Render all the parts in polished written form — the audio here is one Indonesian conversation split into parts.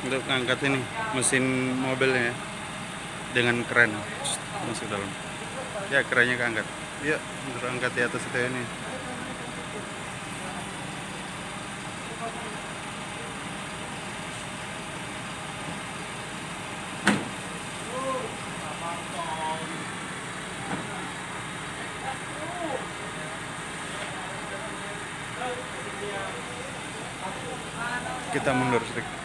untuk ngangkat ini mesin mobilnya ya, dengan kren masuk dalam. Ya, kerennya keangkat. Ya, untuk angkat di atas itu ini. Kita mundur sedikit.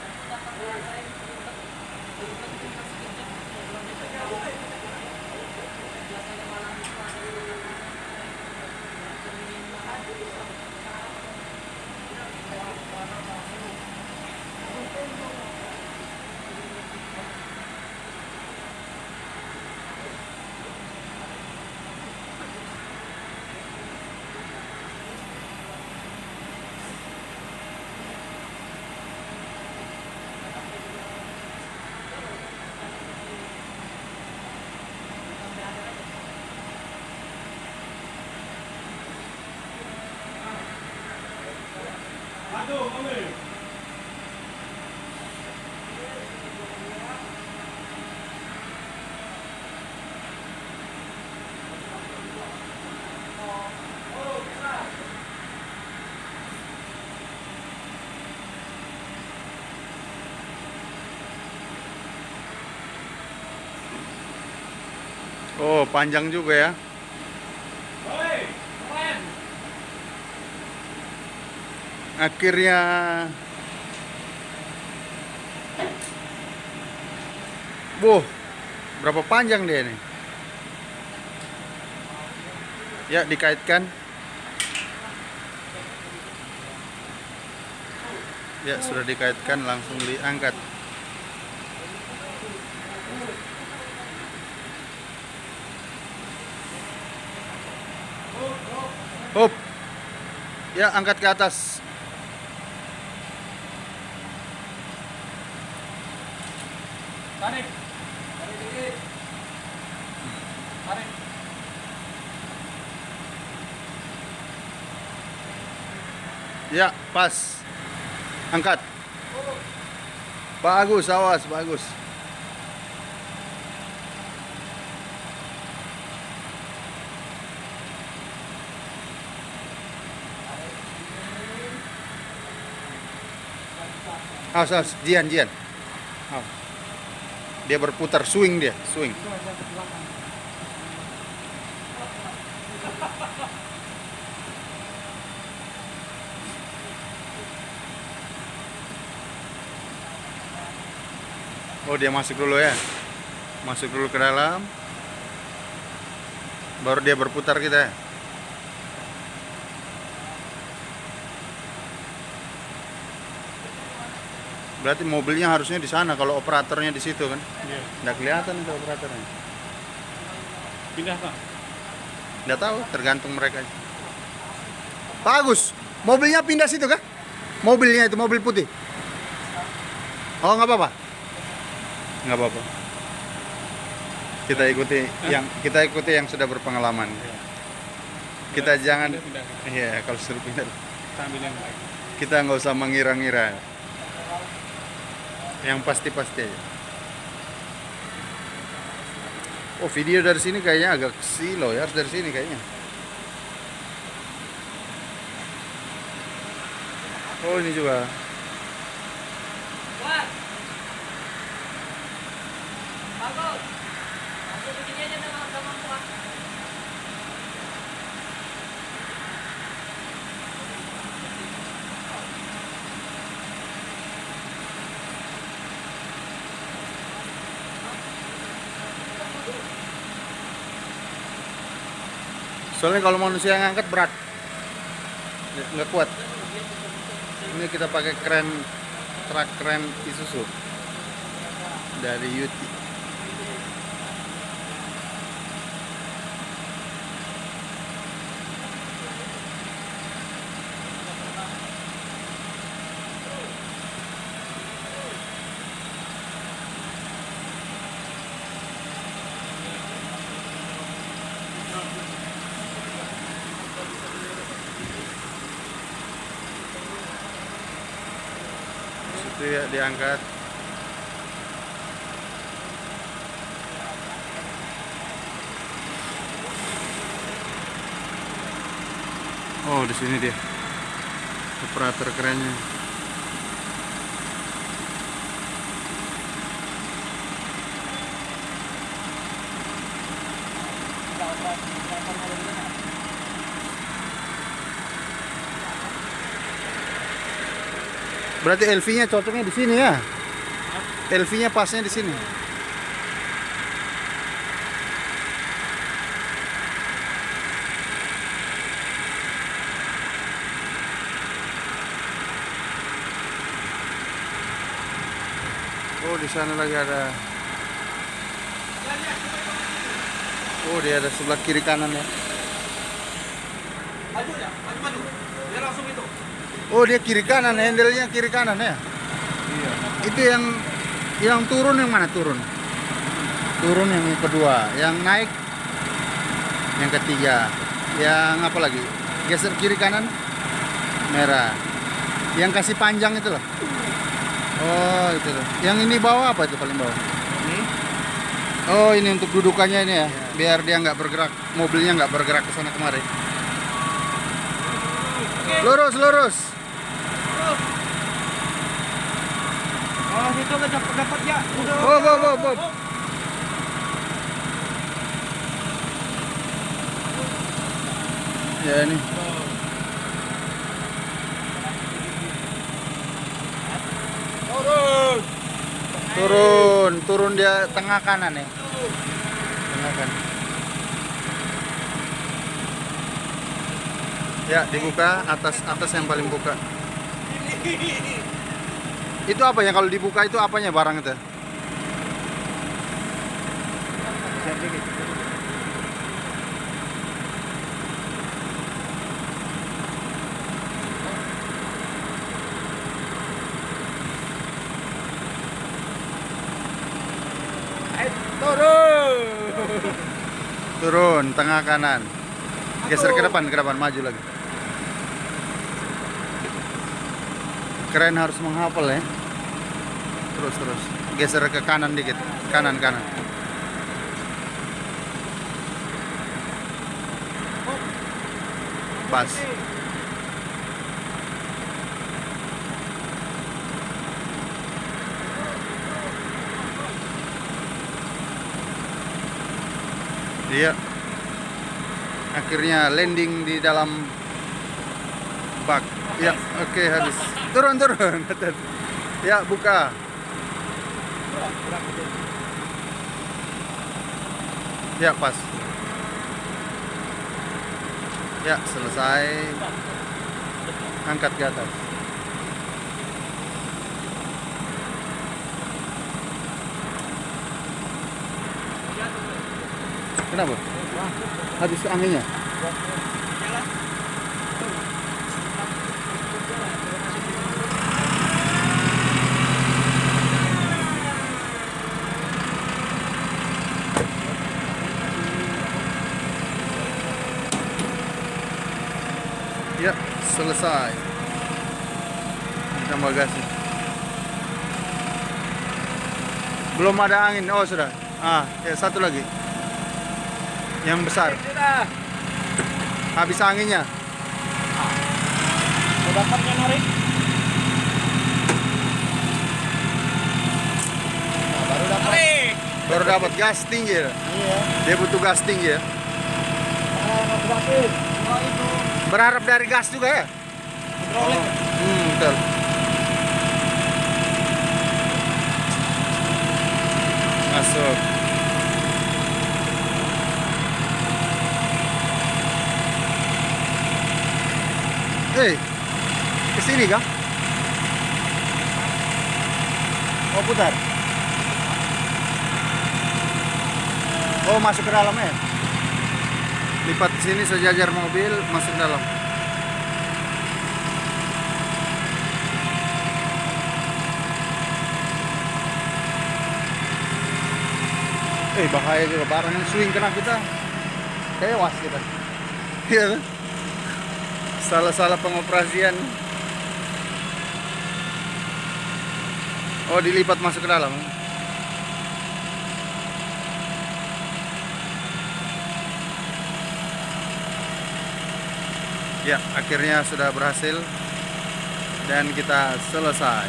Aduh, mobil. Oh, panjang juga ya. Oi, keren. Akhirnya berapa panjang dia nih? Ya, dikaitkan. Ya, sudah dikaitkan, langsung diangkat. Hop. Ya, angkat ke atas. Tarik. Tarik dikit. Tarik. Ya, pas. Angkat. Bagus, awas, bagus. Awas, awas, Jian, Jian. Awas. Dia berputar, swing dia, swing. Oh, dia masuk dulu ya. Masuk dulu ke dalam. Baru dia berputar kita ya. Berarti mobilnya harusnya di sana kalau operatornya di situ kan. Iya. Nggak kelihatan itu operatornya. Pindah, Pak. Nggak tahu, tergantung mereka. Bagus. Mobilnya pindah situ kah? Mobilnya itu mobil putih. Oh, nggak apa-apa. Nggak apa-apa. Kita ikuti yang sudah berpengalaman. Iya. Kita jangan, Pindah. iya, kalau suruh pindah, Sambil yang baik. kita nggak usah mengira-ngira. Yang pasti-pasti aja. Oh, video dari sini kayaknya agak silo ya, harus dari sini kayaknya. Oh, ini juga. Buat. Bagus. Langsung begini aja sama Buat. Soalnya kalau manusia yang angkat berat, nggak kuat. Ini kita pakai truk keren Isuzu dari Yuti. Itu ya diangkat. Oh, di sini dia. Operator kerennya. Berarti LV-nya cocoknya di sini ya? LV-nya pasnya di sini. Oh, di sana lagi ada. Oh, dia ada sebelah kiri kanan ya. Maju ya, maju. Biar langsung itu. Oh, dia kiri kanan, handle-nya kiri kanan ya. Iya. Itu yang turun yang mana turun? Turun yang kedua, yang naik yang ketiga. Yang apa lagi? Geser kiri kanan merah. Yang kasih panjang itu loh. Oh, itu loh. Yang ini bawah apa itu paling bawah? Ini Oh, ini untuk dudukannya ini ya. Biar dia nggak bergerak, mobilnya nggak bergerak ke sana kemari. Lurus, lurus. Oh, itu nggak dapat ya. Udah. Bob. Ya ini. Turun dia tengah kanan ya. Tengah kanan. Ya, dibuka atas yang paling buka. Itu apa ya kalau dibuka itu apanya barang itu? Turun tengah kanan. Geser ke depan, maju lagi. Keren harus menghafal ya. Terus. Geser ke kanan dikit. Kanan. Pas. Dia akhirnya landing di dalam bak. Ya, oke, habis. Turun. Ya, buka. Ya, pas. Ya, selesai. Angkat ke atas. Kenapa? Habis anginnya? Ya, selesai. Tambah gasnya. Belum ada angin. Oh, sudah. Ya satu lagi. Yang besar. Habis anginnya. Dapatnya narik. Baru dapat gas tinggi ya. Iya. Dia butuh gas tinggi ya. Itu. Berharap dari gas juga ya. Betul. Masuk. Kesini kah? Oh, putar. Oh, masuk ke dalam ya. Lipat sini sejajar mobil, masuk dalam. Bahaya juga, barang yang swing kena kita, tewas kita. Iya kan? Salah-salah pengoperasian. Oh, dilipat masuk ke dalam. Ya, akhirnya sudah berhasil dan kita selesai.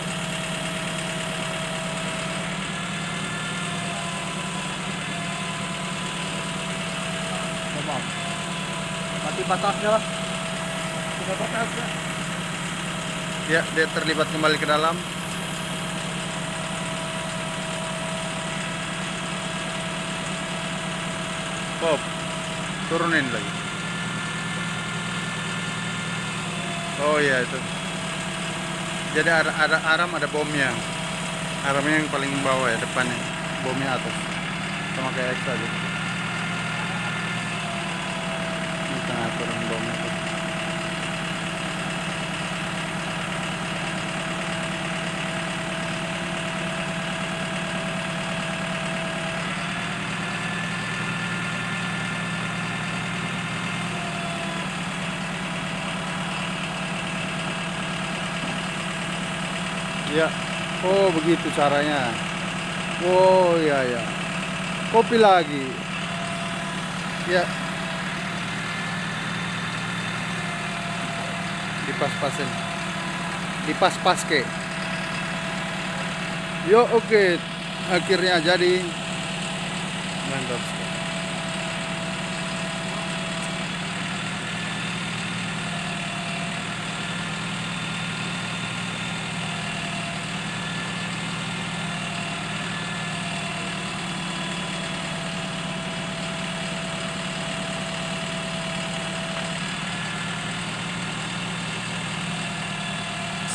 Maaf. Mati batasnya lah. Sudah batasnya. Ya, dia terlibat kembali ke dalam. Pop, turunin lagi. Oh iya itu. Jadi ada aram, ada bomnya. Aramnya yang paling bawah ya, depannya. Bomnya atas. Sama kayak X aja. Ini tengah turun bomnya tuh. Ya, oh begitu caranya. Oh iya ya. Kopi lagi. Ya. Dipas-pasin. Dipas-pas ke. Yo oke. Akhirnya jadi. Mantap.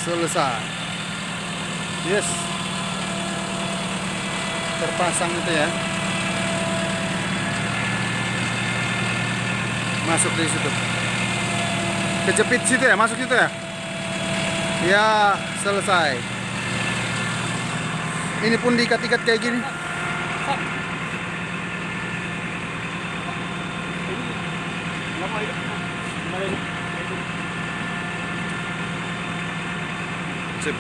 Selesai. Yes. Terpasang itu ya. Masuk di situ. Kejepit situ ya, masuk situ ya. Ya, selesai. Ini pun diikat-ikat kayak gini. Lama ya. Gimana ini? Sip.